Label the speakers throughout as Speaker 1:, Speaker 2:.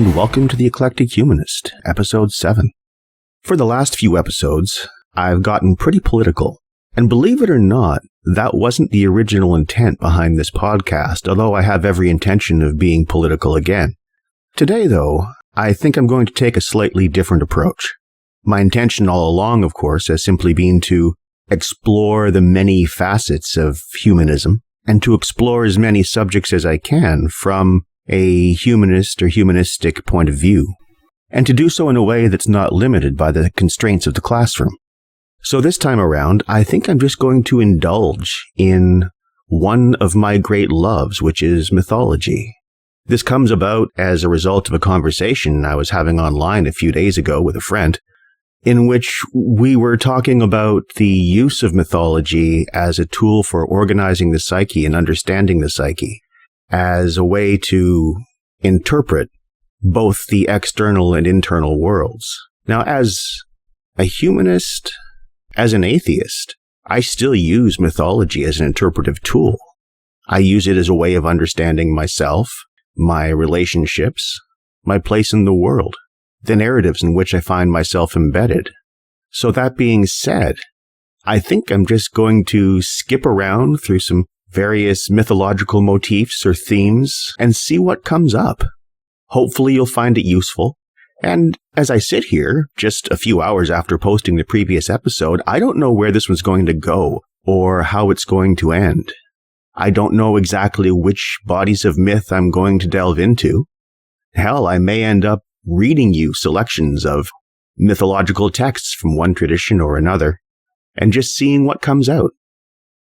Speaker 1: and welcome to the Eclectic Humanist, Episode 7. For the last few episodes, I've gotten pretty political, and believe it or not, that wasn't the original intent behind this podcast, although I have every intention of being political again. Today, though, I think I'm going to take a slightly different approach. My intention all along, of course, has simply been to explore the many facets of humanism, and to explore as many subjects as I can from a humanist or humanistic point of view, and to do so in a way that's not limited by the constraints of the classroom. So this time around, I think I'm just going to indulge in one of my great loves, which is mythology. This comes about as a result of a conversation I was having online a few days ago with a friend, in which we were talking about the use of mythology as a tool for organizing the psyche and understanding the psyche, as a way to interpret both the external and internal worlds. Now, as a humanist, as an atheist, I still use mythology as an interpretive tool. I use it as a way of understanding myself, my relationships, my place in the world, the narratives in which I find myself embedded. So that being said, I think I'm just going to skip around through some various mythological motifs or themes and see what comes up. Hopefully you'll find it useful. And as I sit here, just a few hours after posting the previous episode, I don't know where this one's going to go or how it's going to end. I don't know exactly which bodies of myth I'm going to delve into. Hell, I may end up reading you selections of mythological texts from one tradition or another, and just seeing what comes out.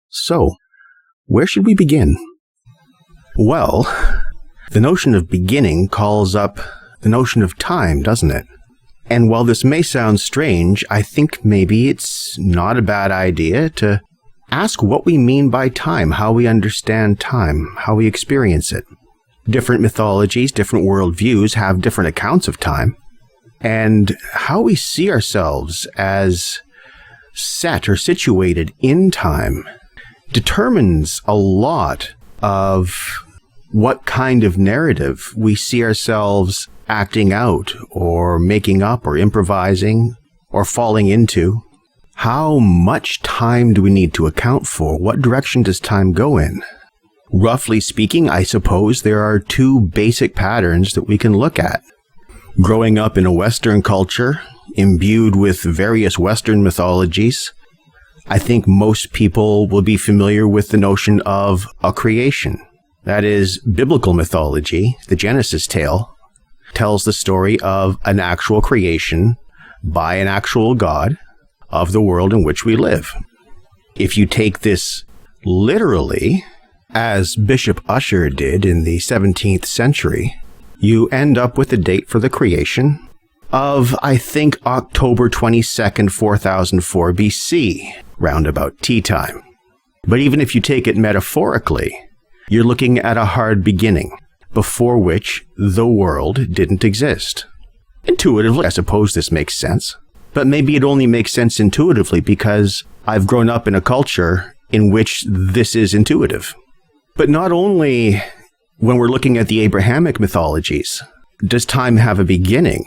Speaker 1: So, where should we begin? Well, the notion of beginning calls up the notion of time, doesn't it? And while this may sound strange, I think maybe it's not a bad idea to ask what we mean by time, how we understand time, how we experience it. Different mythologies, different worldviews have different accounts of time, and how we see ourselves as set or situated in time determines a lot of what kind of narrative we see ourselves acting out or making up or improvising or falling into. How much time do we need to account for? What direction does time go in? Roughly speaking, I suppose there are two basic patterns that we can look at. Growing up in a Western culture, imbued with various Western mythologies, I think most people will be familiar with the notion of a creation. That is, biblical mythology, the Genesis tale, tells the story of an actual creation by an actual God of the world in which we live. If you take this literally, as Bishop Ussher did in the 17th century, you end up with a date for the creation of, I think, October 22nd, 4004 BC, round about tea time. But even if you take it metaphorically, you're looking at a hard beginning, before which the world didn't exist. Intuitively, I suppose this makes sense. But maybe it only makes sense intuitively because I've grown up in a culture in which this is intuitive. But not only when we're looking at the Abrahamic mythologies does time have a beginning,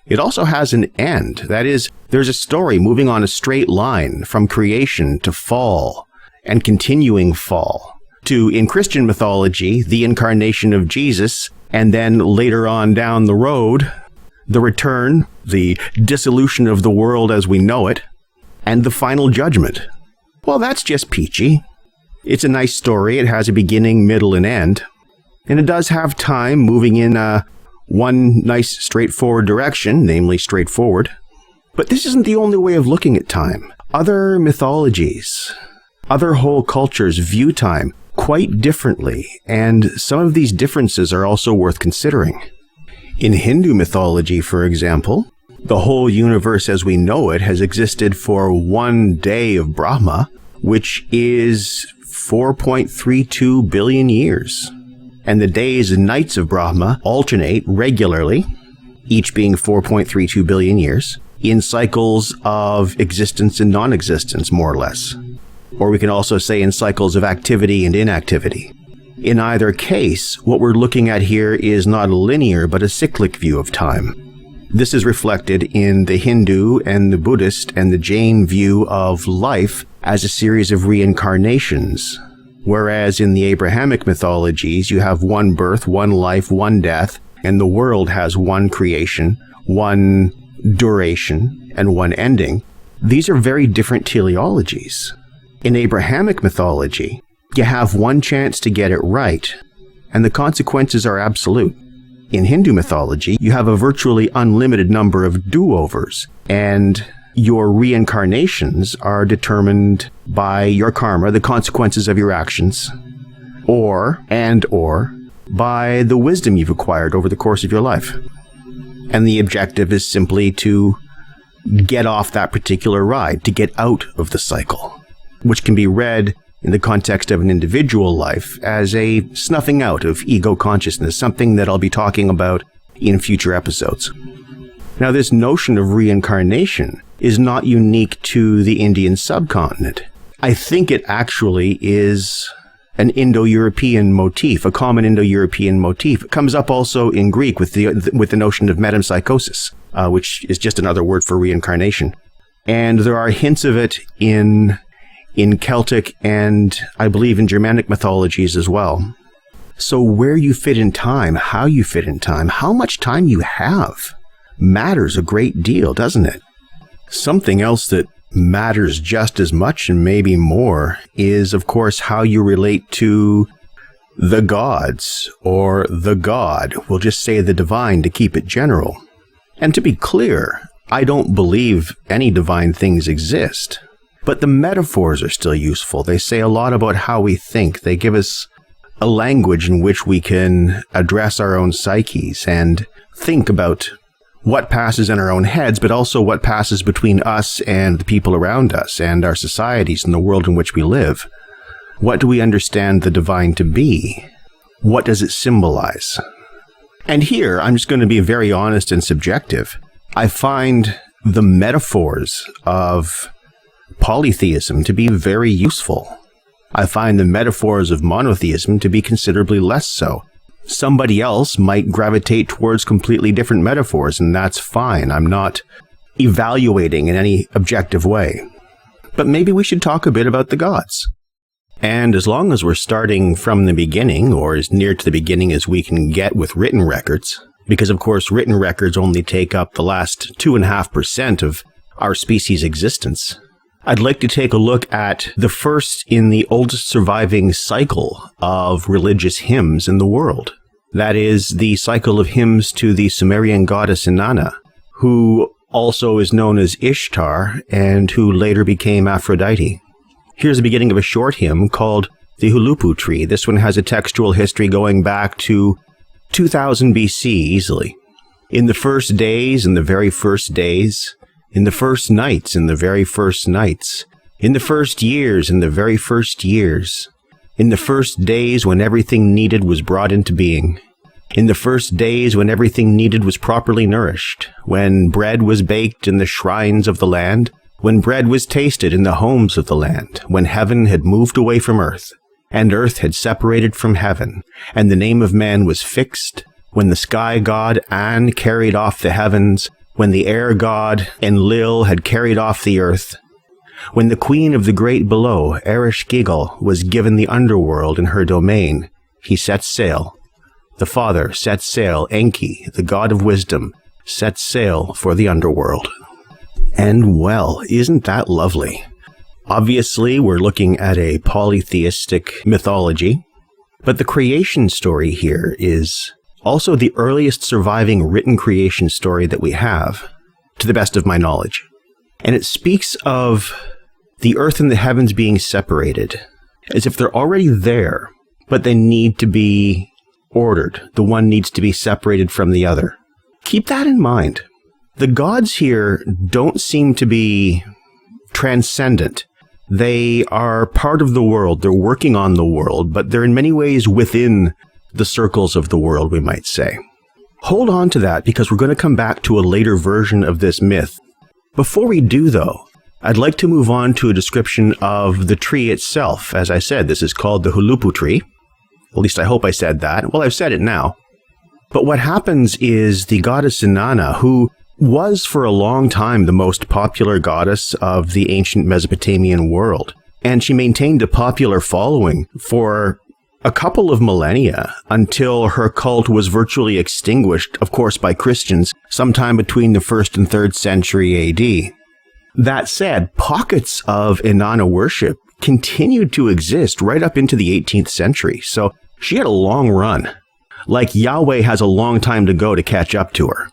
Speaker 1: it also has an end. That is, there's a story moving on a straight line from creation to fall and continuing fall to, in Christian mythology, the incarnation of Jesus, and then later on down the road, the return, the dissolution of the world as we know it, and the final judgment. Well, that's just peachy. It's a nice story. It has a beginning, middle, and end. And it does have time moving in one nice straightforward direction, namely straightforward. But this isn't the only way of looking at time. Other mythologies, other whole cultures view time quite differently, and some of these differences are also worth considering. In Hindu mythology, for example, the whole universe as we know it has existed for one day of Brahma, which is 4.32 billion years. And the days and nights of Brahma alternate regularly, each being 4.32 billion years, in cycles of existence and non-existence, more or less. Or we can also say in cycles of activity and inactivity. In either case, what we're looking at here is not a linear but a cyclic view of time. This is reflected in the Hindu and the Buddhist and the Jain view of life as a series of reincarnations, whereas in the Abrahamic mythologies you have one birth, one life, one death, and the world has one creation, one duration, and one ending. These are very different teleologies. In Abrahamic mythology, you have one chance to get it right, and the consequences are absolute. In Hindu mythology, you have a virtually unlimited number of do-overs, and your reincarnations are determined by your karma, the consequences of your actions, or by the wisdom you've acquired over the course of your life. And the objective is simply to get off that particular ride, to get out of the cycle, which can be read in the context of an individual life as a snuffing out of ego consciousness, something that I'll be talking about in future episodes. Now, this notion of reincarnation is not unique to the Indian subcontinent. I think it actually is an Indo-European motif, a common Indo-European motif. It comes up also in Greek with the notion of metempsychosis, which is just another word for reincarnation. And there are hints of it in Celtic and I believe in Germanic mythologies as well. So where you fit in time, how you fit in time, how much time you have matters a great deal, doesn't it? Something else that matters just as much and maybe more is, of course, how you relate to the gods or the god. We'll just say the divine to keep it general. And to be clear, I don't believe any divine things exist. But the metaphors are still useful. They say a lot about how we think. They give us a language in which we can address our own psyches and think about what passes in our own heads, but also what passes between us and the people around us and our societies and the world in which we live. What do we understand the divine to be? What does it symbolize? And here, I'm just going to be very honest and subjective. I find the metaphors of polytheism to be very useful. I find the metaphors of monotheism to be considerably less so. Somebody else might gravitate towards completely different metaphors, and that's fine. I'm not evaluating in any objective way. But maybe we should talk a bit about the gods. And as long as we're starting from the beginning, or as near to the beginning as we can get with written records, because of course written records only take up the last 2.5% of our species' existence, I'd like to take a look at the first in the oldest surviving cycle of religious hymns in the world. That is the cycle of hymns to the Sumerian goddess Inanna, who also is known as Ishtar and who later became Aphrodite. Here's the beginning of a short hymn called the Hulupu Tree. This one has a textual history going back to 2000 BC easily. In the first days, in the very first days, in the first nights, in the very first nights, in the first years, in the very first years, in the first days when everything needed was brought into being, in the first days when everything needed was properly nourished, when bread was baked in the shrines of the land, when bread was tasted in the homes of the land, when heaven had moved away from earth, and earth had separated from heaven, and the name of man was fixed, when the sky god An carried off the heavens, when the air god Enlil had carried off the earth, when the queen of the great below, Ereshkigal, was given the underworld in her domain, he set sail. The father set sail, Enki, the god of wisdom, set sail for the underworld. And well, isn't that lovely? Obviously, we're looking at a polytheistic mythology, but the creation story here is also the earliest surviving written creation story that we have, to the best of my knowledge. And it speaks of the earth and the heavens being separated, as if they're already there, but they need to be ordered. The one needs to be separated from the other. Keep that in mind. The gods here don't seem to be transcendent. They are part of the world. They're working on the world, but they're in many ways within the circles of the world, we might say. Hold on to that, because we're going to come back to a later version of this myth. Before we do, though, I'd like to move on to a description of the tree itself. As I said, this is called the Hulupu tree. At least I hope I said that. Well, I've said it now. But what happens is the goddess Inanna, who was for a long time the most popular goddess of the ancient Mesopotamian world, and she maintained a popular following for a couple of millennia until her cult was virtually extinguished, of course, by Christians, sometime between the 1st and 3rd century AD. That said, pockets of Inanna worship continued to exist right up into the 18th century, so she had a long run. Like Yahweh has a long time to go to catch up to her.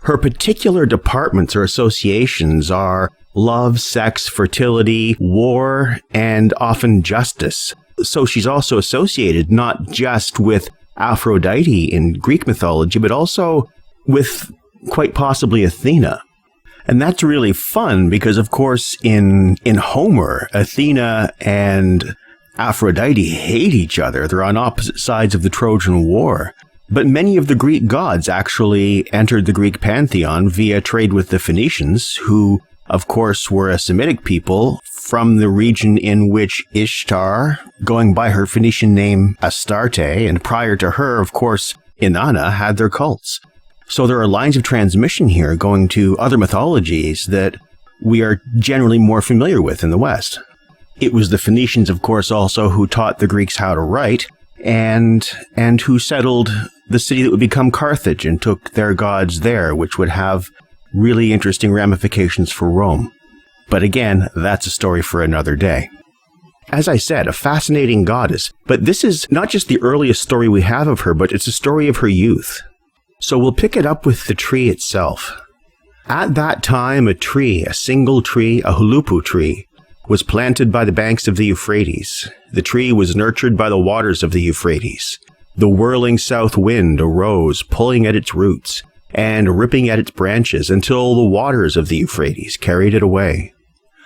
Speaker 1: Her particular departments or associations are love, sex, fertility, war, and often justice. So she's also associated not just with Aphrodite in Greek mythology, but also with quite possibly Athena. And that's really fun because, of course, in Homer, Athena and Aphrodite hate each other. They're on opposite sides of the Trojan War. But many of the Greek gods actually entered the Greek pantheon via trade with the Phoenicians, who, of course, were a Semitic people from the region in which Ishtar, going by her Phoenician name Astarte, and prior to her, of course, Inanna, had their cults. So there are lines of transmission here going to other mythologies that we are generally more familiar with in the West. It was the Phoenicians, of course, also who taught the Greeks how to write, and who settled the city that would become Carthage and took their gods there, which would have really interesting ramifications for Rome. But again, that's a story for another day. As I said, a fascinating goddess, but this is not just the earliest story we have of her, but it's a story of her youth. So we'll pick it up with the tree itself. At that time, a single tree, a hulupu tree, was planted by the banks of the Euphrates. The tree was nurtured by the waters of the Euphrates. The whirling south wind arose, pulling at its roots and ripping at its branches until the waters of the Euphrates carried it away.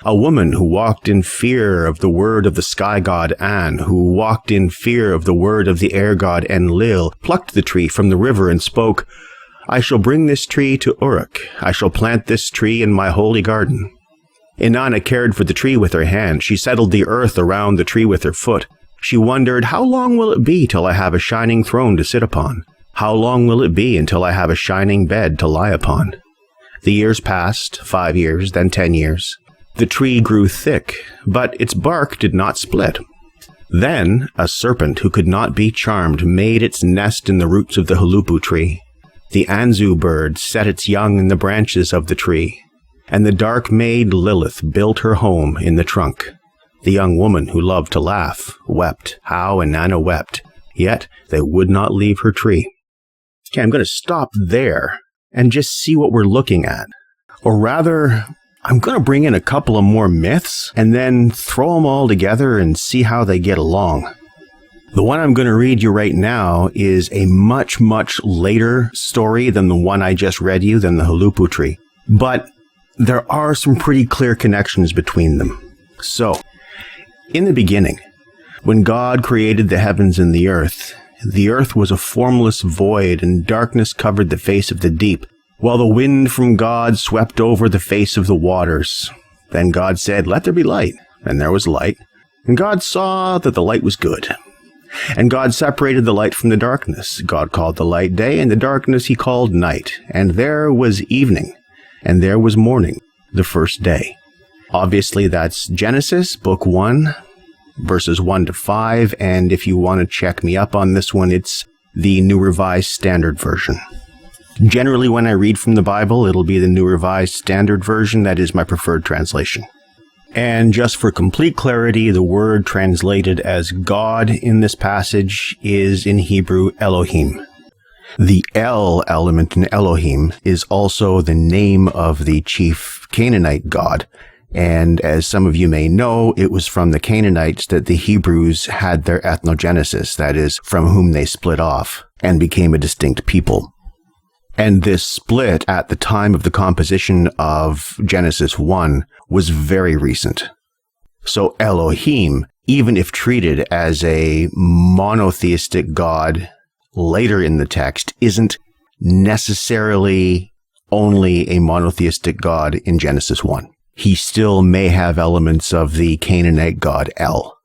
Speaker 1: A woman who walked in fear of the word of the sky god An, who walked in fear of the word of the air god Enlil, plucked the tree from the river and spoke, "I shall bring this tree to Uruk. I shall plant this tree in my holy garden." Inanna cared for the tree with her hand. She settled the earth around the tree with her foot. She wondered, how long will it be till I have a shining throne to sit upon? How long will it be until I have a shining bed to lie upon? The years passed, 5 years, then 10 years. The tree grew thick, but its bark did not split. Then a serpent who could not be charmed made its nest in the roots of the hulupu tree. The anzu bird set its young in the branches of the tree, and the dark maid Lilith built her home in the trunk. The young woman who loved to laugh wept how Inanna wept, yet they would not leave her tree. Okay, I'm going to stop there and just see what we're looking at. Or rather, I'm going to bring in a couple of more myths and then throw them all together and see how they get along. The one I'm going to read you right now is a much, much later story than the one I just read you, than the hulupu tree. But there are some pretty clear connections between them. So, in the beginning, when God created the heavens and the earth was a formless void, and darkness covered the face of the deep, while the wind from God swept over the face of the waters. Then God said, "Let there be light," and there was light. And God saw that the light was good. And God separated the light from the darkness. God called the light day, and the darkness he called night. And there was evening, and there was morning, the first day. Obviously, that's Genesis, book 1, verses 1 to 5, and if you want to check me up on this one, it's the New Revised Standard Version. Generally, when I read from the Bible, it'll be the New Revised Standard Version. That is my preferred translation. And just for complete clarity, the word translated as God in this passage is in Hebrew Elohim. The El element in Elohim is also the name of the chief Canaanite god. And as some of you may know, it was from the Canaanites that the Hebrews had their ethnogenesis, that is, from whom they split off and became a distinct people. And this split at the time of the composition of Genesis 1 was very recent. So Elohim, even if treated as a monotheistic god later in the text, isn't necessarily only a monotheistic god in Genesis 1. He still may have elements of the Canaanite god El.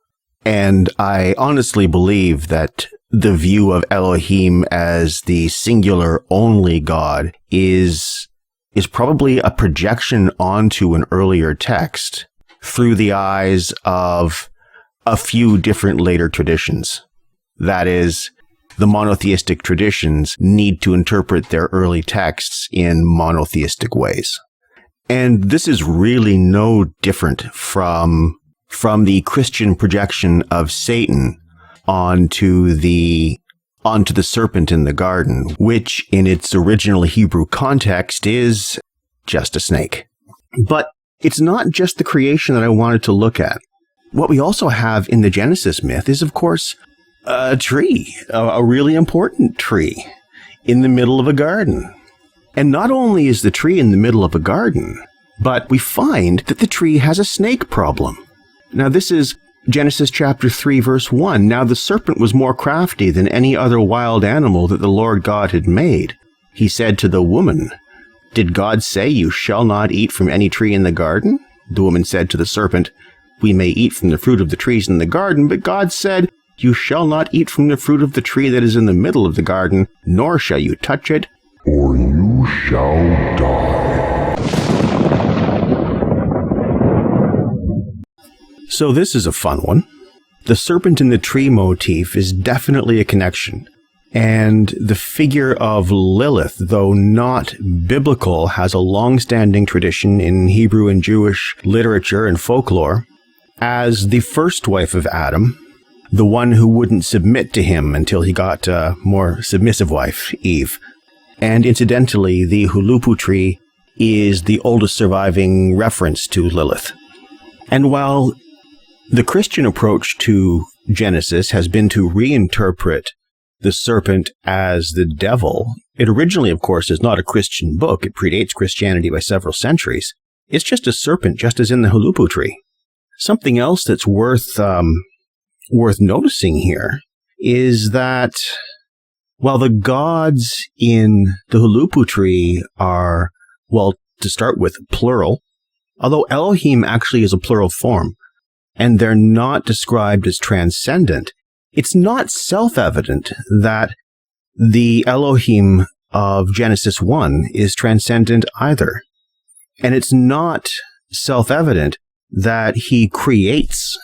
Speaker 1: And I honestly believe that the view of Elohim as the singular only God is probably a projection onto an earlier text through the eyes of a few different later traditions. That is, the monotheistic traditions need to interpret their early texts in monotheistic ways. And this is really no different from the Christian projection of Satan onto the serpent in the garden, which in its original Hebrew context is just a snake. But it's not just the creation that I wanted to look at. What we also have in the Genesis myth is, of course, a tree, a really important tree in the middle of a garden. And not only is the tree in the middle of a garden, but we find that the tree has a snake problem. Now, this is Genesis chapter 3, verse 1. Now the serpent was more crafty than any other wild animal that the Lord God had made. He said to the woman, "Did God say you shall not eat from any tree in the garden?" The woman said to the serpent, "We may eat from the fruit of the trees in the garden, but God said, you shall not eat from the fruit of the tree that is in the middle of the garden, nor shall you touch it, or you shall die." So this is a fun one. The serpent in the tree motif is definitely a connection. And the figure of Lilith, though not biblical, has a long-standing tradition in Hebrew and Jewish literature and folklore as the first wife of Adam, the one who wouldn't submit to him until he got a more submissive wife, Eve. And incidentally, the Hulupu tree is the oldest surviving reference to Lilith. And while the Christian approach to Genesis has been to reinterpret the serpent as the devil, it originally, of course, is not a Christian book. It predates Christianity by several centuries. It's just a serpent, just as in the Hulupu tree. Something else that's worth noticing here is that while the gods in the Hulupu tree are, well, to start with, plural, although Elohim actually is a plural form, and they're not described as transcendent, it's not self-evident that the Elohim of Genesis 1 is transcendent either. And it's not self-evident that he creates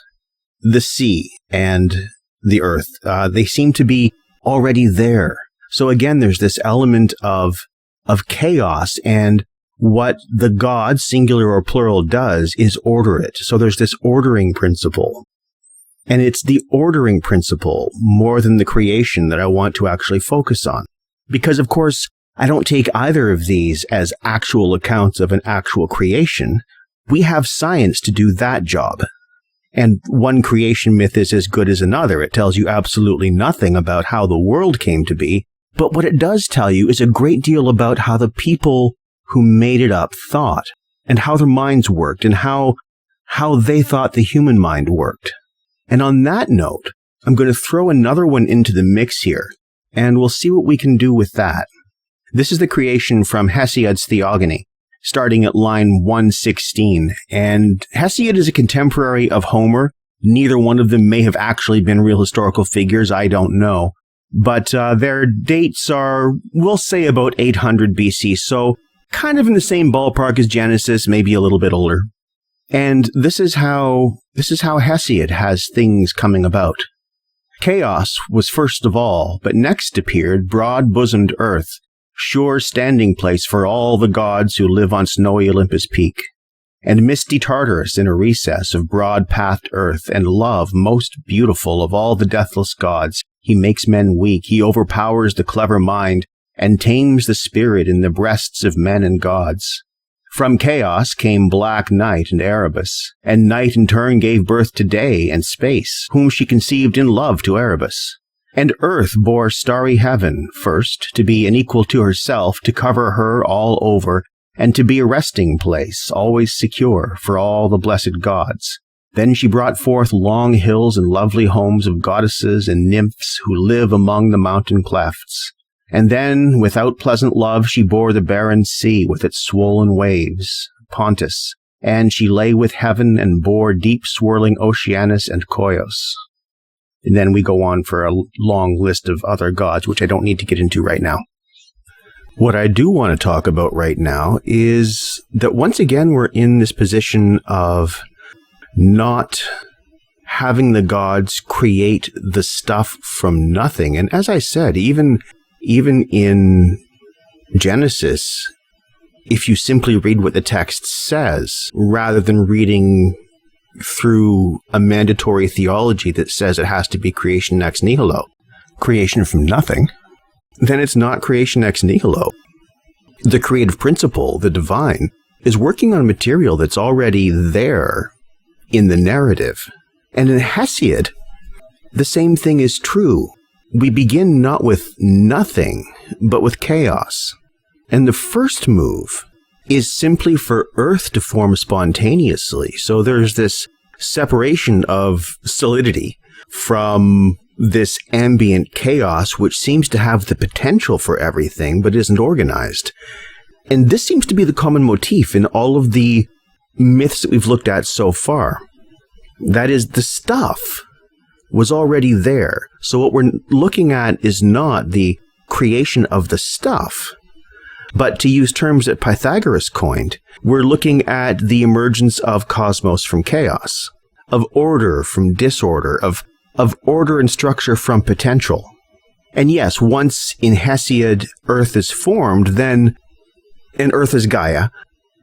Speaker 1: the sea and the earth. They seem to be already there. So again, there's this element of chaos, and what the God, singular or plural, does is order it. So there's this ordering principle. And it's the ordering principle more than the creation that I want to actually focus on. Because, of course, I don't take either of these as actual accounts of an actual creation. We have science to do that job. And one creation myth is as good as another. It tells you absolutely nothing about how the world came to be. But what it does tell you is a great deal about how the people who made it up thought, and how their minds worked, and how they thought the human mind worked. And on that note, I'm going to throw another one into the mix here, and we'll see what we can do with that. This is the creation from Hesiod's Theogony, starting at line 116. And Hesiod is a contemporary of Homer. Neither one of them may have actually been real historical figures, I don't know. But their dates are, we'll say, about 800 BC, so kind of in the same ballpark as Genesis, maybe a little bit older. And this is how Hesiod has things coming about. Chaos was first of all, but next appeared broad-bosomed earth, sure standing place for all the gods who live on snowy Olympus peak, and misty Tartarus in a recess of broad-pathed earth, and love, most beautiful of all the deathless gods. He makes men weak, he overpowers the clever mind, and tames the spirit in the breasts of men and gods. From chaos came black night and Erebus, and night in turn gave birth to day and space, whom she conceived in love to Erebus. And earth bore starry heaven, first, to be an equal to herself, to cover her all over, and to be a resting place, always secure, for all the blessed gods. Then she brought forth long hills and lovely homes of goddesses and nymphs who live among the mountain clefts. And then, without pleasant love, she bore the barren sea with its swollen waves, Pontus, and she lay with heaven and bore deep swirling Oceanus and Koios. And then we go on for a long list of other gods, which I don't need to get into right now. What I do want to talk about right now is that once again, we're in this position of not having the gods create the stuff from nothing. And as I said, even in Genesis, if you simply read what the text says, rather than reading through a mandatory theology that says it has to be creation ex nihilo, creation from nothing, then it's not creation ex nihilo. The creative principle, the divine, is working on material that's already there in the narrative. And in Hesiod, the same thing is true. We begin not with nothing, but with chaos. And the first move is simply for Earth to form spontaneously. So there's this separation of solidity from this ambient chaos, which seems to have the potential for everything, but isn't organized. And this seems to be the common motif in all of the myths that we've looked at so far. That is, the stuff was already there. So what we're looking at is not the creation of the stuff, but to use terms that Pythagoras coined, we're looking at the emergence of cosmos from chaos, of order from disorder, of order and structure from potential. And yes, once in Hesiod Earth is formed, then, and Earth is Gaia,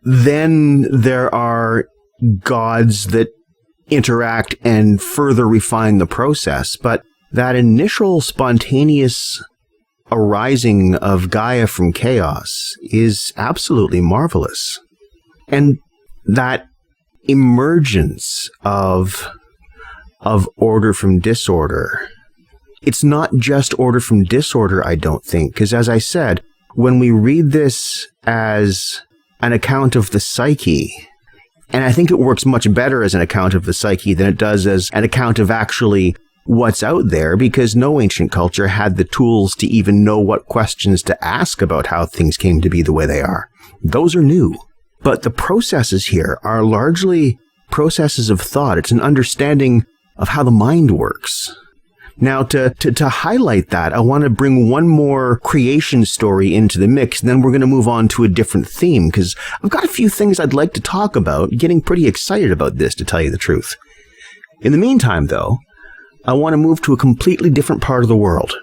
Speaker 1: then there are gods that interact and further refine the process. But that initial spontaneous arising of Gaia from chaos is absolutely marvelous. And that emergence of order from disorder, it's not just order from disorder, I don't think, because as I said, when we read this as an account of the psyche, and I think it works much better as an account of the psyche than it does as an account of actually what's out there, because no ancient culture had the tools to even know what questions to ask about how things came to be the way they are. Those are new. But the processes here are largely processes of thought. It's an understanding of how the mind works. Now, to highlight that, I want to bring one more creation story into the mix, and then we're going to move on to a different theme, because I've got a few things I'd like to talk about, getting pretty excited about this, to tell you the truth. In the meantime, though, I want to move to a completely different part of the world.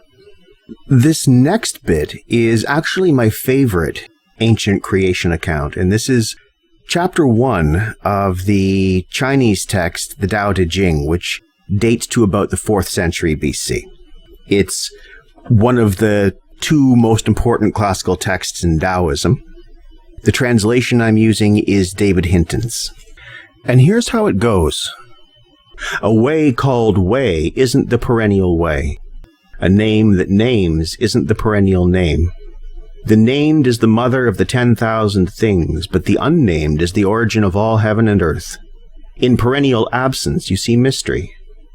Speaker 1: This next bit is actually my favorite ancient creation account, and this is Chapter 1 of the Chinese text, the Tao Te Ching, which dates to about the 4th century BC. It's one of the two most important classical texts in Taoism. The translation I'm using is David Hinton's. And here's how it goes. A way called way isn't the perennial way. A name that names isn't the perennial name. The named is the mother of the 10,000 things, but the unnamed is the origin of all heaven and earth. In perennial absence you see mystery,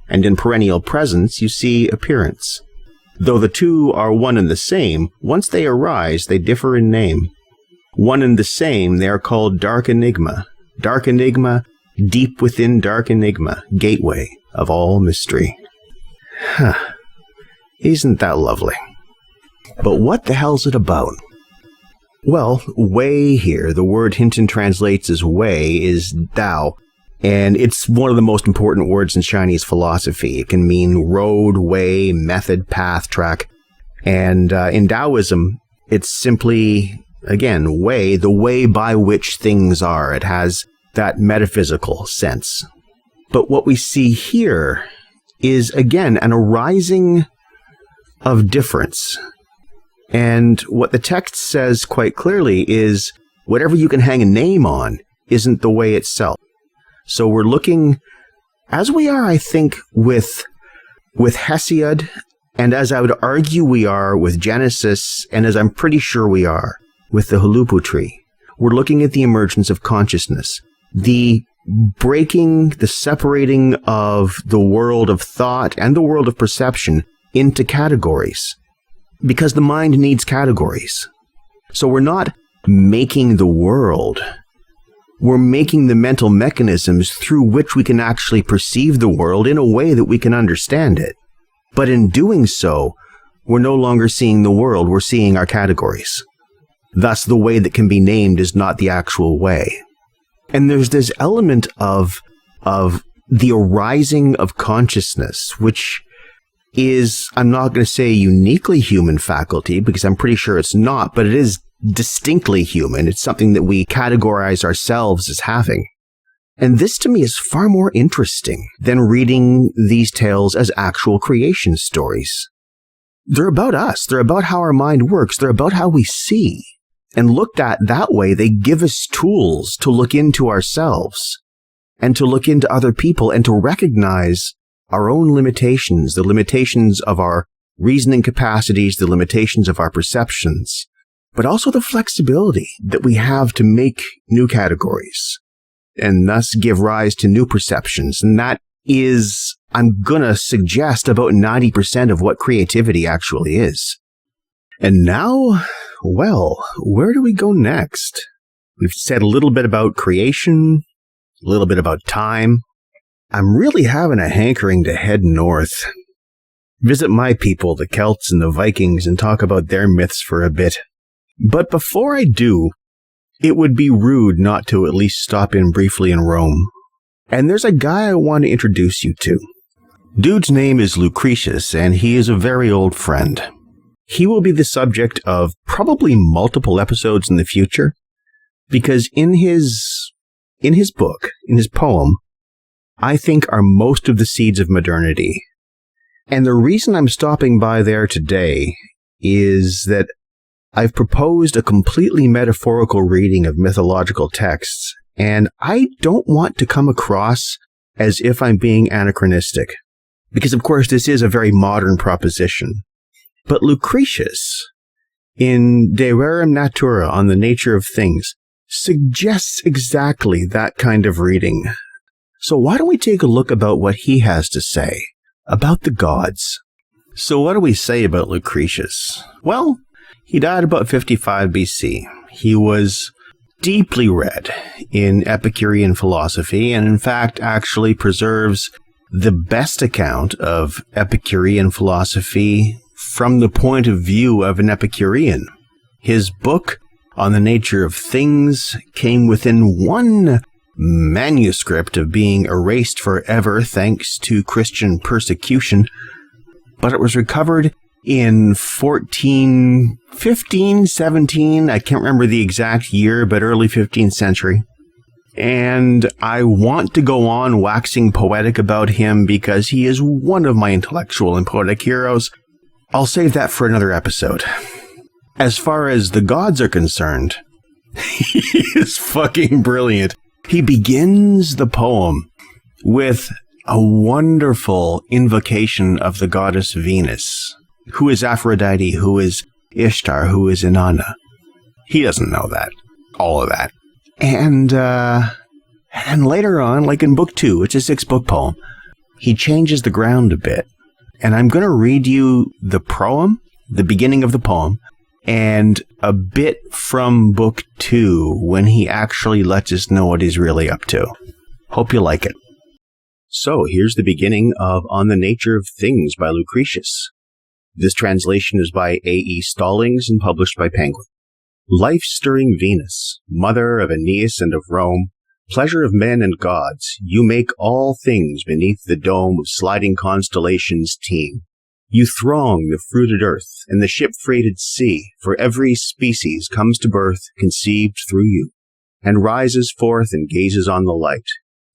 Speaker 1: and in perennial presence you see appearance. Though the two are one and the same, once they arise they differ in name. One and the same, they are called dark enigma. Dark enigma, deep within dark enigma, gateway of all mystery. Isn't that lovely? But what the hell's it about? Well, way here, the word Hinton translates as way, is Tao, and it's one of the most important words in Chinese philosophy. It can mean road, way, method, path, track, and in Taoism, it's simply, again, way, the way by which things are. It has that metaphysical sense. But what we see here is, again, an arising of difference. And what the text says quite clearly is whatever you can hang a name on isn't the way itself. So we're looking, as we are, I think, with Hesiod, and as I would argue we are with Genesis, and as I'm pretty sure we are with the Hulupu tree, we're looking at the emergence of consciousness, the breaking, the separating of the world of thought and the world of perception into categories. Because the mind needs categories. So we're not making the world. We're making the mental mechanisms through which we can actually perceive the world in a way that we can understand it. But in doing so, we're no longer seeing the world, we're seeing our categories. Thus, the way that can be named is not the actual way. And there's this element of the arising of consciousness, which is, I'm not going to say uniquely human faculty, because I'm pretty sure it's not, but it is distinctly human. It's something that we categorize ourselves as having. And this to me is far more interesting than reading these tales as actual creation stories. They're about us. They're about how our mind works. They're about how we see. And looked at that way, they give us tools to look into ourselves and to look into other people and to recognize our own limitations, the limitations of our reasoning capacities, the limitations of our perceptions, but also the flexibility that we have to make new categories and thus give rise to new perceptions. And that is, I'm going to suggest, about 90% of what creativity actually is. And now, well, where do we go next? We've said a little bit about creation, a little bit about time. I'm really having a hankering to head north, visit my people, the Celts and the Vikings, and talk about their myths for a bit. But before I do, it would be rude not to at least stop in briefly in Rome. And there's a guy I want to introduce you to. Dude's name is Lucretius, and he is a very old friend. He will be the subject of probably multiple episodes in the future, because in his book, in his poem, I think are most of the seeds of modernity. And the reason I'm stopping by there today is that I've proposed a completely metaphorical reading of mythological texts, and I don't want to come across as if I'm being anachronistic, because of course this is a very modern proposition. But Lucretius, in De Rerum Natura, on the nature of things, suggests exactly that kind of reading. So why don't we take a look about what he has to say about the gods? So what do we say about Lucretius? Well, he died about 55 BC. He was deeply read in Epicurean philosophy, and in fact actually preserves the best account of Epicurean philosophy from the point of view of an Epicurean. His book on the nature of things came within one manuscript of being erased forever thanks to Christian persecution, but it was recovered in 1415, 17, I can't remember the exact year, but early 15th century. And I want to go on waxing poetic about him because he is one of my intellectual and poetic heroes. I'll save that for another episode. As far as the gods are concerned, he is fucking brilliant. He begins the poem with a wonderful invocation of the goddess Venus, who is Aphrodite, who is Ishtar, who is Inanna. He doesn't know that. All of that. And later on, like in book 2, it's a 6-book poem, he changes the ground a bit. And I'm going to read you the proem, the beginning of the poem, and a bit from book 2 when he actually lets us know what he's really up to. Hope you like it. So here's the beginning of On the Nature of Things by Lucretius. This translation is by A.E. Stallings and published by Penguin. Life-stirring Venus, mother of Aeneas and of Rome, pleasure of men and gods, you make all things beneath the dome of sliding constellations teem. You throng the fruited earth and the ship-freighted sea, for every species comes to birth conceived through you, and rises forth and gazes on the light.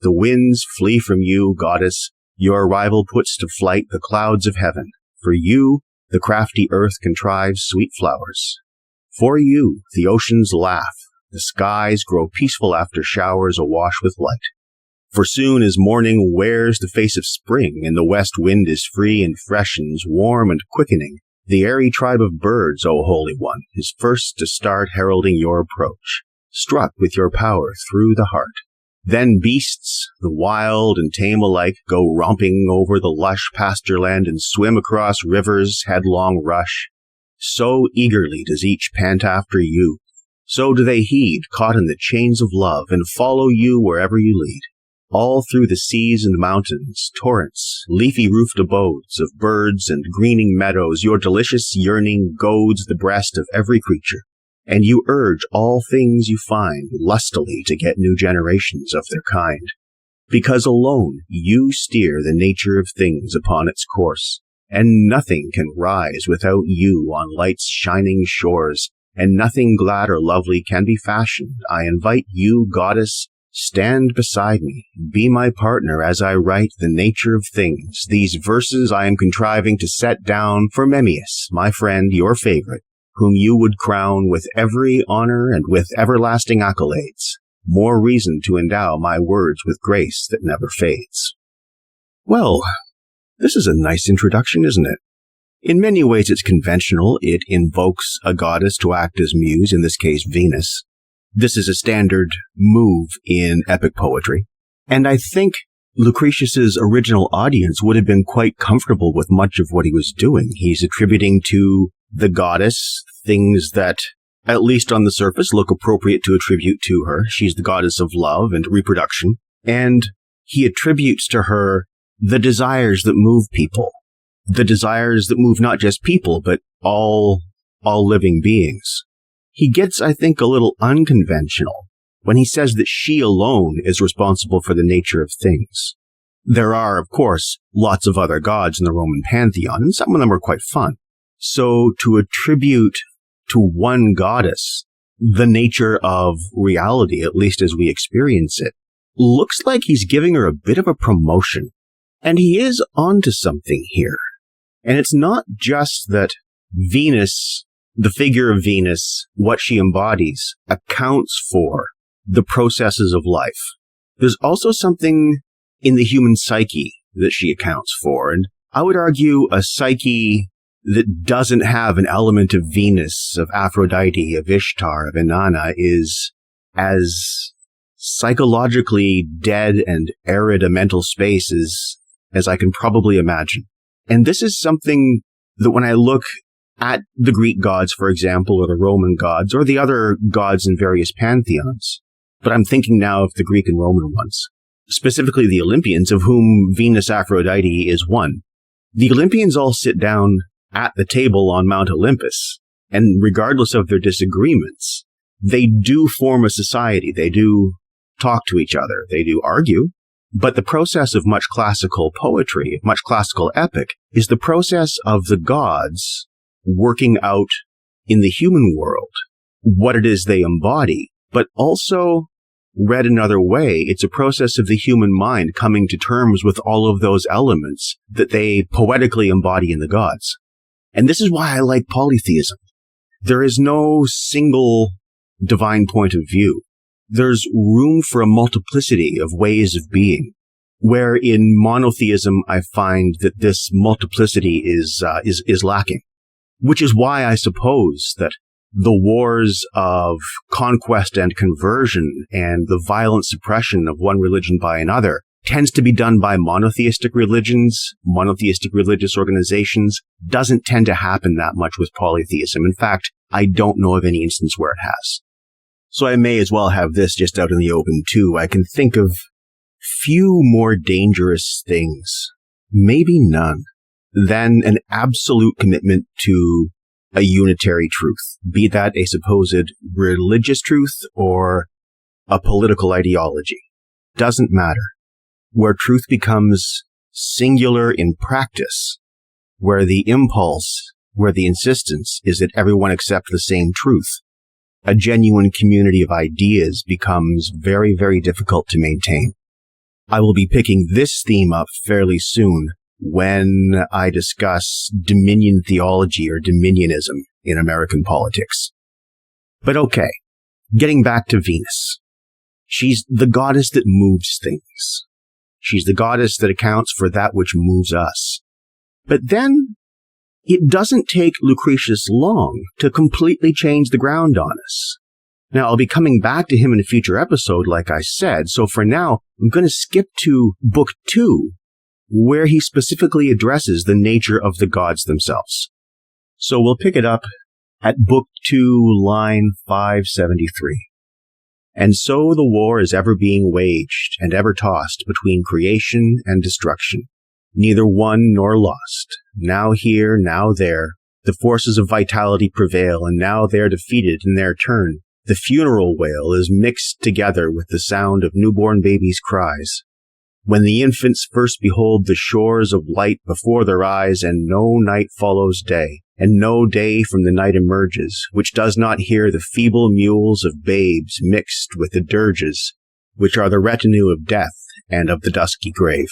Speaker 1: The winds flee from you, goddess, your arrival puts to flight the clouds of heaven. For you, the crafty earth contrives sweet flowers. For you, the oceans laugh, the skies grow peaceful after showers awash with light. For soon as morning wears the face of spring, and the west wind is free and freshens, warm and quickening, the airy tribe of birds, O Holy One, is first to start heralding your approach, struck with your power through the heart. Then beasts, the wild and tame alike, go romping over the lush pasture land and swim across rivers headlong rush. So eagerly does each pant after you, so do they heed, caught in the chains of love, and follow you wherever you lead. all through the seas and mountains, torrents, leafy roofed abodes of birds and greening meadows, your delicious yearning goads the breast of every creature, and you urge all things you find lustily to get new generations of their kind. Because alone you steer the nature of things upon its course, and nothing can rise without you on light's shining shores, and nothing glad or lovely can be fashioned. I invite you, goddess, stand beside me, be my partner as I write the nature of things. These verses I am contriving to set down for Memmius, my friend, your favorite, whom you would crown with every honor and with everlasting accolades. More reason to endow my words with grace that never fades. Well, this is a nice introduction, isn't it? In many ways it's conventional. It invokes a goddess to act as muse, in this case Venus. This is a standard move in epic poetry. And I think Lucretius's original audience would have been quite comfortable with much of what he was doing. He's attributing to the goddess things that, at least on the surface, look appropriate to attribute to her. She's the goddess of love and reproduction. And he attributes to her the desires that move people. The desires that move not just people, but all living beings. He gets, I think, a little unconventional when he says that she alone is responsible for the nature of things. There are, of course, lots of other gods in the Roman pantheon, and some of them are quite fun. So to attribute to one goddess the nature of reality, at least as we experience it, looks like he's giving her a bit of a promotion. And he is onto something here. And it's not just that Venus, the figure of Venus, what she embodies, accounts for the processes of life. There's also something in the human psyche that she accounts for. And I would argue a psyche that doesn't have an element of Venus, of Aphrodite, of Ishtar, of Inanna is as psychologically dead and arid a mental space as I can probably imagine. And this is something that when I look at the Greek gods, for example, or the Roman gods, or the other gods in various pantheons, but I'm thinking now of the Greek and Roman ones, specifically the Olympians, of whom Venus Aphrodite is one. The Olympians all sit down at the table on Mount Olympus, and regardless of their disagreements, they do form a society. They do talk to each other. They do argue. But the process of much classical poetry, much classical epic, is the process of the gods working out in the human world what it is they embody, but also, read another way, it's a process of the human mind coming to terms with all of those elements that they poetically embody in the gods. And this is why I like polytheism. There is no single divine point of view. There's room for a multiplicity of ways of being, where in monotheism I find that this multiplicity is lacking, which is why I suppose that the wars of conquest and conversion and the violent suppression of one religion by another tends to be done by monotheistic religions, monotheistic religious organizations, doesn't tend to happen that much with polytheism. In fact, I don't know of any instance where it has. So I may as well have this just out in the open too. I can think of few more dangerous things, maybe none, than an absolute commitment to a unitary truth, be that a supposed religious truth or a political ideology. Doesn't matter. Where truth becomes singular in practice, where the impulse, where the insistence is that everyone accept the same truth, a genuine community of ideas becomes very, very difficult to maintain. I will be picking this theme up fairly soon when I discuss dominion theology or dominionism in American politics. But okay, getting back to Venus. She's the goddess that moves things. She's the goddess that accounts for that which moves us. But then it doesn't take Lucretius long to completely change the ground on us. Now, I'll be coming back to him in a future episode, like I said, so for now, I'm going to skip to Book 2, where he specifically addresses the nature of the gods themselves. So we'll pick it up at Book 2, line 573. And so the war is ever being waged and ever tossed between creation and destruction, neither won nor lost. Now here, now there, the forces of vitality prevail, and now they're defeated in their turn. The funeral wail is mixed together with the sound of newborn babies' cries. When the infants first behold the shores of light before their eyes, and no night follows day, and no day from the night emerges, which does not hear the feeble mewls of babes mixed with the dirges, which are the retinue of death and of the dusky grave.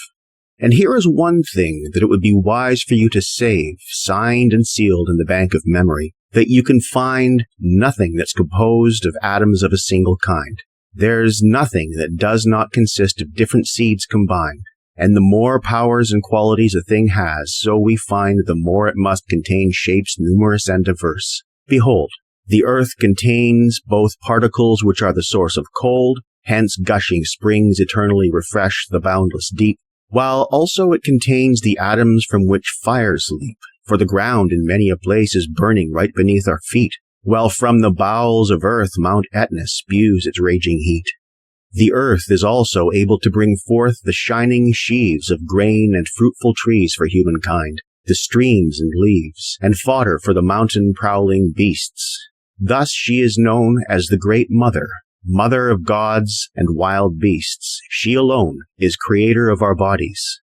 Speaker 1: And here is one thing that it would be wise for you to save, signed and sealed in the bank of memory, that you can find nothing that's composed of atoms of a single kind. There's nothing that does not consist of different seeds combined, and the more powers and qualities a thing has, so we find the more it must contain shapes numerous and diverse. Behold, the earth contains both particles which are the source of cold, hence gushing springs eternally refresh the boundless deep, while also it contains the atoms from which fires leap, for the ground in many a place is burning right beneath our feet, while from the bowels of earth Mount Etna spews its raging heat. The earth is also able to bring forth the shining sheaves of grain and fruitful trees for humankind, the streams and leaves, and fodder for the mountain-prowling beasts. Thus she is known as the Great Mother, mother of gods and wild beasts. She alone is creator of our bodies.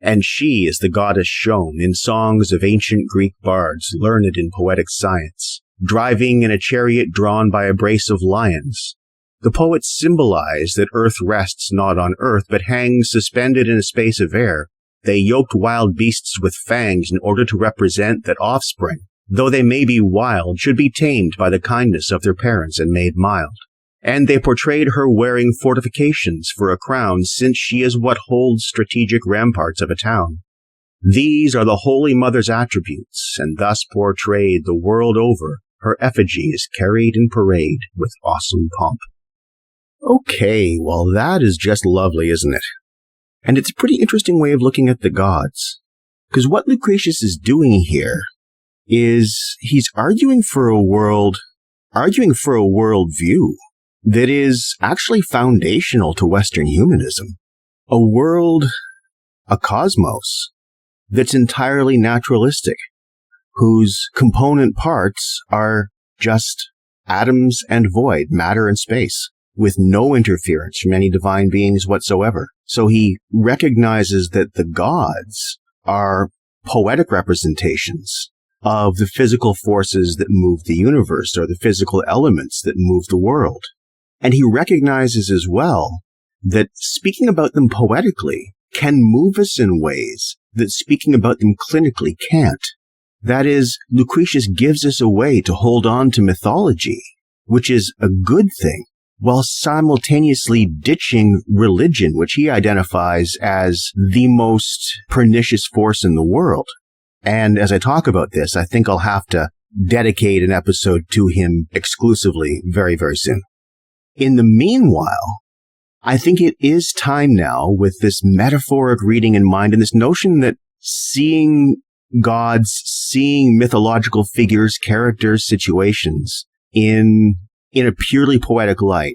Speaker 1: And she is the goddess shown in songs of ancient Greek bards learned in poetic science, driving in a chariot drawn by a brace of lions. The poets symbolize that earth rests not on earth, but hangs suspended in a space of air. They yoked wild beasts with fangs in order to represent that offspring, though they may be wild, should be tamed by the kindness of their parents and made mild. And they portrayed her wearing fortifications for a crown, since she is what holds strategic ramparts of a town. These are the Holy Mother's attributes, and thus portrayed the world over, her effigy is carried in parade with awesome pomp. Okay, well that is just lovely, isn't it? And it's a pretty interesting way of looking at the gods. Because what Lucretius is doing here is he's arguing for a worldview that is actually foundational to Western humanism. A cosmos that's entirely naturalistic, whose component parts are just atoms and void, matter and space, with no interference from any divine beings whatsoever. So he recognizes that the gods are poetic representations of the physical forces that move the universe, or the physical elements that move the world. And he recognizes as well that speaking about them poetically can move us in ways that speaking about them clinically can't. That is, Lucretius gives us a way to hold on to mythology, which is a good thing, while simultaneously ditching religion, which he identifies as the most pernicious force in the world. And as I talk about this, I think I'll have to dedicate an episode to him exclusively very, very soon. In the meanwhile, I think it is time now, with this metaphoric reading in mind, and this notion that seeing gods, seeing mythological figures, characters, situations in a purely poetic light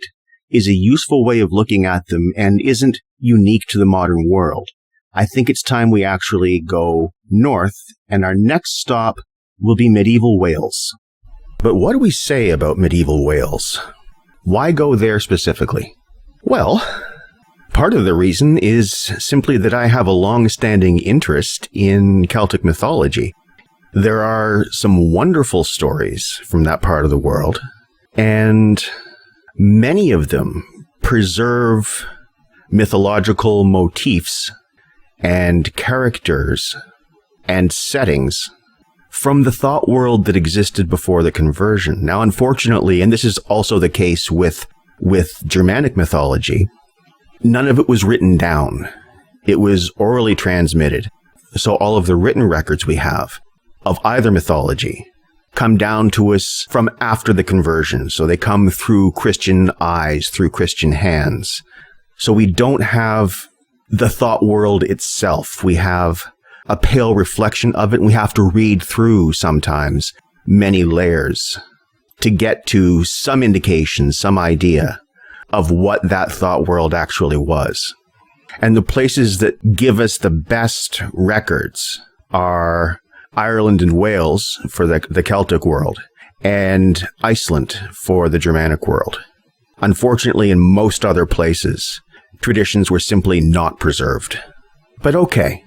Speaker 1: is a useful way of looking at them and isn't unique to the modern world. I think it's time we actually go north, and our next stop will be medieval Wales. But what do we say about medieval Wales? Why go there specifically? Well, part of the reason is simply that I have a long-standing interest in Celtic mythology. There are some wonderful stories from that part of the world, and many of them preserve mythological motifs and characters and settings from the thought world that existed before the conversion. Now, unfortunately, and this is also the case with Germanic mythology, none of it was written down. It was orally transmitted. So all of the written records we have of either mythology come down to us from after the conversion. So they come through Christian eyes, through Christian hands. So we don't have the thought world itself. We have a pale reflection of it, and we have to read through sometimes many layers to get to some indication, some idea of what that thought world actually was. And the places that give us the best records are Ireland and Wales for the Celtic world, and Iceland for the Germanic world. Unfortunately, in most other places, traditions were simply not preserved. But okay,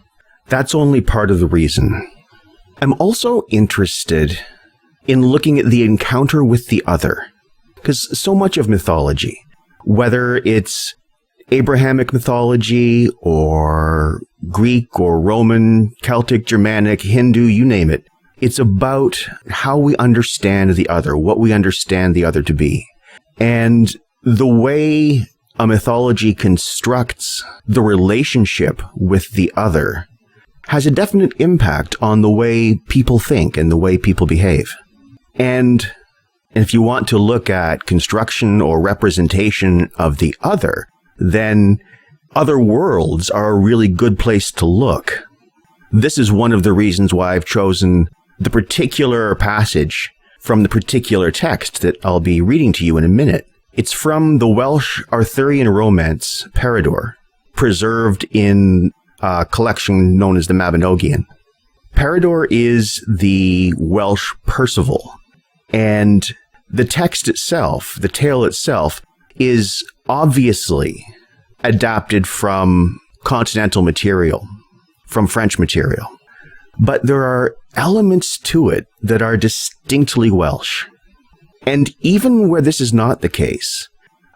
Speaker 1: that's only part of the reason. I'm also interested in looking at the encounter with the other, because so much of mythology, whether it's Abrahamic mythology or Greek or Roman, Celtic, Germanic, Hindu, you name it, it's about how we understand the other, what we understand the other to be. And the way a mythology constructs the relationship with the other has a definite impact on the way people think and the way people behave. And if you want to look at construction or representation of the other, then other worlds are a really good place to look. This is one of the reasons why I've chosen the particular passage from the particular text that I'll be reading to you in a minute. It's from the Welsh Arthurian romance Peredur, preserved in a collection known as the Mabinogion. Peredur is the Welsh Percival, and the text itself, the tale itself, is obviously adapted from continental material, from French material. But there are elements to it that are distinctly Welsh. And even where this is not the case,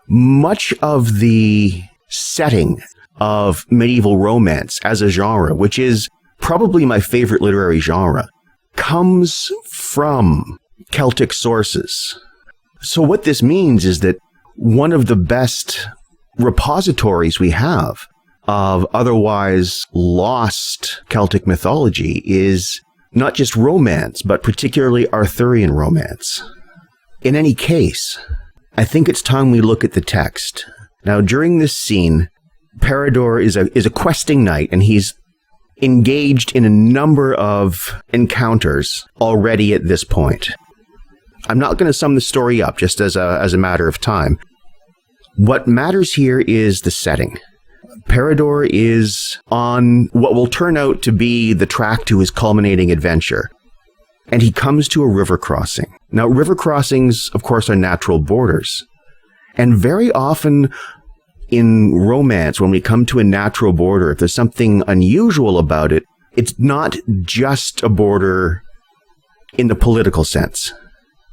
Speaker 1: much of the setting of medieval romance as a genre, which is probably my favorite literary genre, comes from Celtic sources. So what this means is that one of the best repositories we have of otherwise lost Celtic mythology is not just romance, but particularly Arthurian romance. In any case, I think it's time we look at the text. Now, during this scene, Peredur is a questing knight, and he's engaged in a number of encounters already at this point. I'm not going to sum the story up just as a matter of time. What matters here is the setting. Peredur is on what will turn out to be the track to his culminating adventure, and he comes to a river crossing. Now, river crossings, of course, are natural borders, and very often in romance, when we come to a natural border, if there's something unusual about it, it's not just a border in the political sense.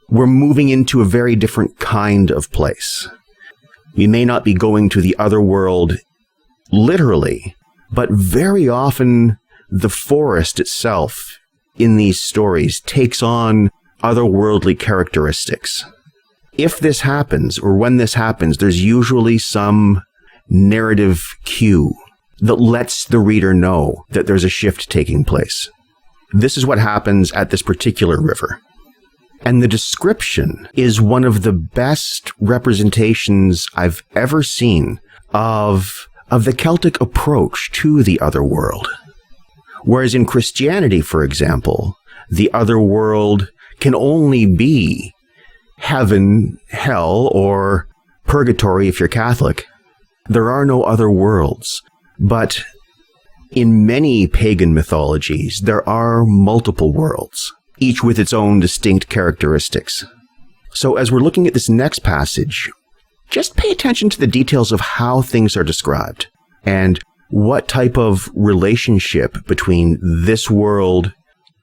Speaker 1: We're moving into a very different kind of place. We may not be going to the other world literally, but very often the forest itself in these stories takes on otherworldly characteristics. If this happens, or when this happens, there's usually some narrative cue that lets the reader know that there's a shift taking place. This is what happens at this particular river. And the description is one of the best representations I've ever seen of the Celtic approach to the other world. Whereas in Christianity, for example, the other world can only be heaven, hell, or purgatory if you're Catholic. There are no other worlds. But in many pagan mythologies, there are multiple worlds, each with its own distinct characteristics. So as we're looking at this next passage, just pay attention to the details of how things are described and what type of relationship between this world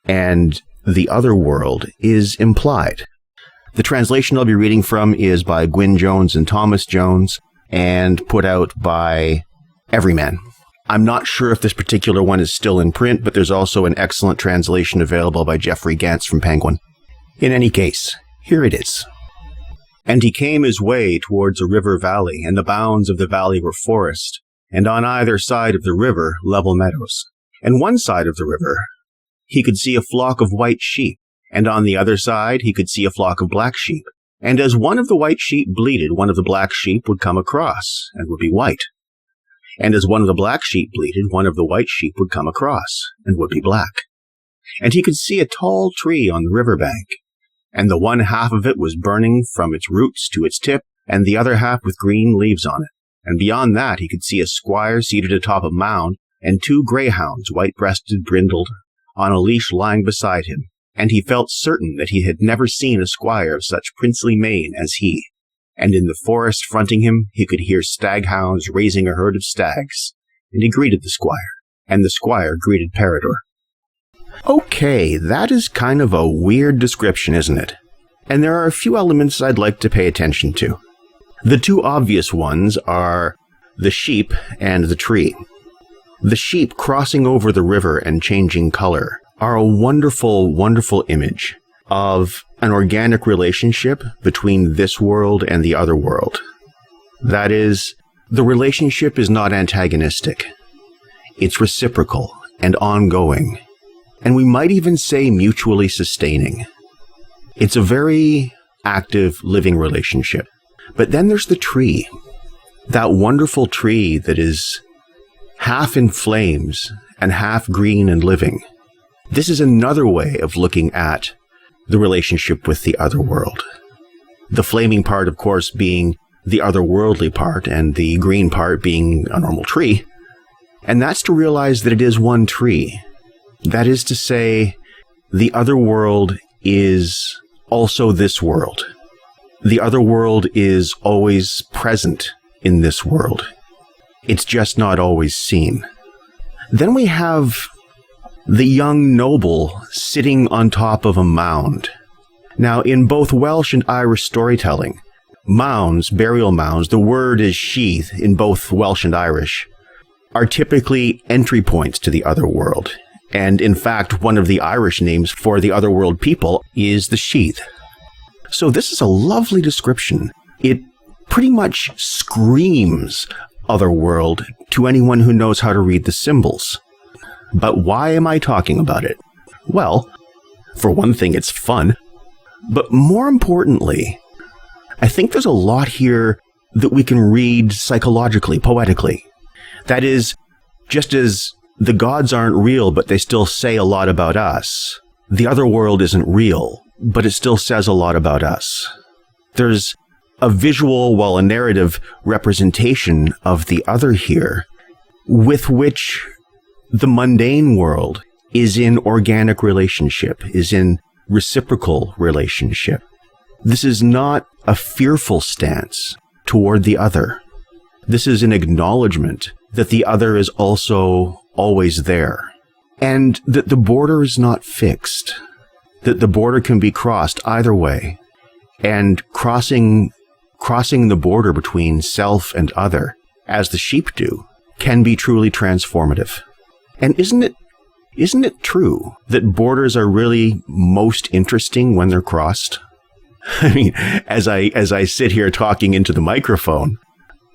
Speaker 1: and the other world is implied. The translation I'll be reading from is by Gwyn Jones and Thomas Jones and put out by Everyman. I'm not sure if this particular one is still in print, but there's also an excellent translation available by Jeffrey Gantz from Penguin. In any case, here it is. And he came his way towards a river valley, and the bounds of the valley were forest, and on either side of the river level meadows. And one side of the river he could see a flock of white sheep, and on the other side he could see a flock of black sheep. And as one of the white sheep bleated, one of the black sheep would come across, and would be white. And as one of the black sheep bleated, one of the white sheep would come across, and would be black. And he could see a tall tree on the river bank, and the one half of it was burning from its roots to its tip, and the other half with green leaves on it. And beyond that, he could see a squire seated atop a mound, and 2 greyhounds, white-breasted, brindled, on a leash lying beside him. And he felt certain that he had never seen a squire of such princely mien as he. And in the forest fronting him, he could hear staghounds raising a herd of stags. And he greeted the squire, and the squire greeted Parador. Okay, that is kind of a weird description, isn't it? And there are a few elements I'd like to pay attention to. The 2 obvious ones are the sheep and the tree. The sheep crossing over the river and changing color are a wonderful, wonderful image of an organic relationship between this world and the other world. That is, the relationship is not antagonistic. It's reciprocal and ongoing, and we might even say mutually sustaining. It's a very active, living relationship. But then there's the tree, that wonderful tree that is half in flames and half green and living. This is another way of looking at the relationship with the other world. The flaming part, of course, being the otherworldly part, and the green part being a normal tree. And that's to realize that it is one tree. That is to say, the other world is also this world. The other world is always present in this world. It's just not always seen. Then we have the young noble sitting on top of a mound. Now, in both Welsh and Irish storytelling, mounds, burial mounds, the word is sheath in both Welsh and Irish, are typically entry points to the other world. And in fact, one of the Irish names for the otherworld people is the sheath. So this is a lovely description. It pretty much screams otherworld to anyone who knows how to read the symbols. But why am I talking about it? Well, for one thing, it's fun. But more importantly, I think there's a lot here that we can read psychologically, poetically. That is, just as the gods aren't real, but they still say a lot about us, the other world isn't real, but it still says a lot about us. There's a visual, a narrative representation of the other here, with which the mundane world is in organic relationship, is in reciprocal relationship. This is not a fearful stance toward the other. This is an acknowledgement that the other is also always there, and that the border is not fixed, that the border can be crossed either way, and crossing the border between self and other, as the sheep do, can be truly transformative. And isn't it true that borders are really most interesting when they're crossed? I mean, as I sit here talking into the microphone,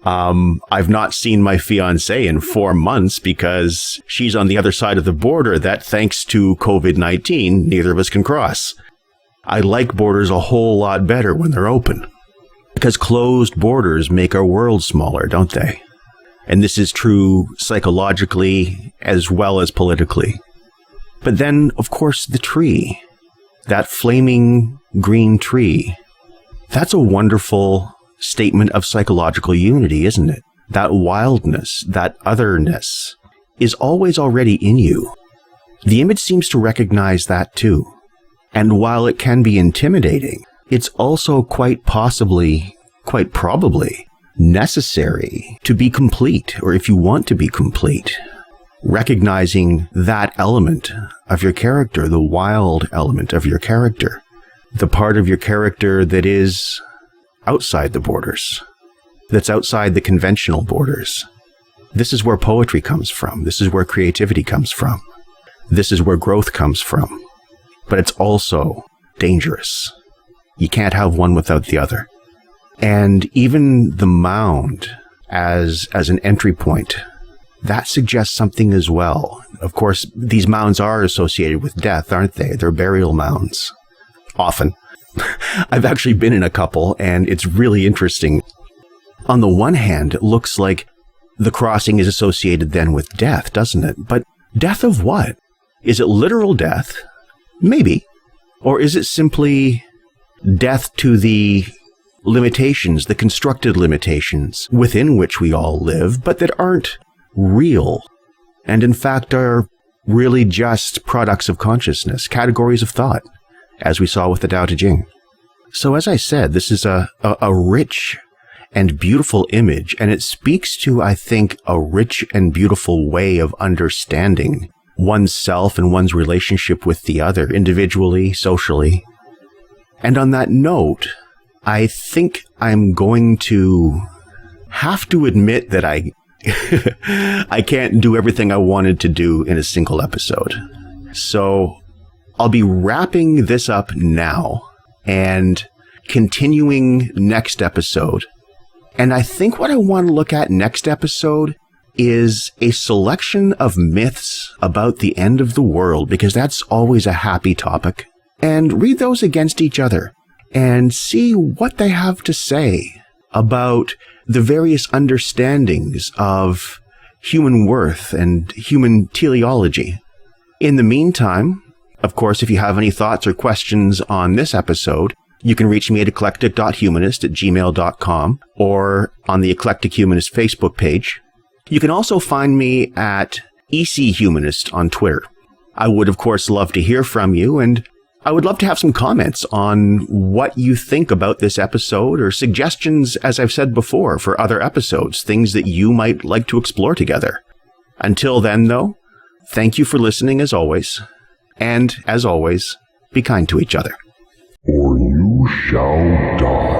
Speaker 1: I've not seen my fiancée in 4 months because she's on the other side of the border that, thanks to COVID-19, neither of us can cross. I like borders a whole lot better when they're open, because closed borders make our world smaller, don't they? And this is true psychologically as well as politically. But then, of course, the tree, that flaming green tree, that's a wonderful statement of psychological unity, isn't it? That wildness, that otherness, is always already in you. The image seems to recognize that too. And while it can be intimidating, it's also quite probably necessary to be complete, or if you want to be complete. Recognizing that element of your character, the wild element of your character, the part of your character that is outside the borders, that's outside the conventional borders. This is where poetry comes from. This is where creativity comes from. This is where growth comes from. But it's also dangerous. You can't have one without the other. And even the mound as an entry point, that suggests something as well. Of course, these mounds are associated with death, aren't they? They're burial mounds. Often. I've actually been in a couple, and it's really interesting. On the one hand, it looks like the crossing is associated then with death, doesn't it? But death of what? Is it literal death? Maybe. Or is it simply death to the limitations, the constructed limitations within which we all live, but that aren't real, and in fact are really just products of consciousness, categories of thought, as we saw with the Tao Te Ching. So as I said, this is a rich and beautiful image, and it speaks to, I think, a rich and beautiful way of understanding oneself and one's relationship with the other, individually, socially. And on that note, I think I'm going to have to admit that I can't do everything I wanted to do in a single episode. So I'll be wrapping this up now and continuing next episode. And I think what I want to look at next episode is a selection of myths about the end of the world, because that's always a happy topic. And read those against each other and see what they have to say about the various understandings of human worth and human teleology. In the meantime, of course, if you have any thoughts or questions on this episode, you can reach me at eclectic.humanist@gmail.com or on the Eclectic Humanist Facebook page. You can also find me at ECHumanist on Twitter. I would, of course, love to hear from you, and I would love to have some comments on what you think about this episode, or suggestions, as I've said before, for other episodes, things that you might like to explore together. Until then, though, thank you for listening as always, and as always, be kind to each other.
Speaker 2: Or you shall die.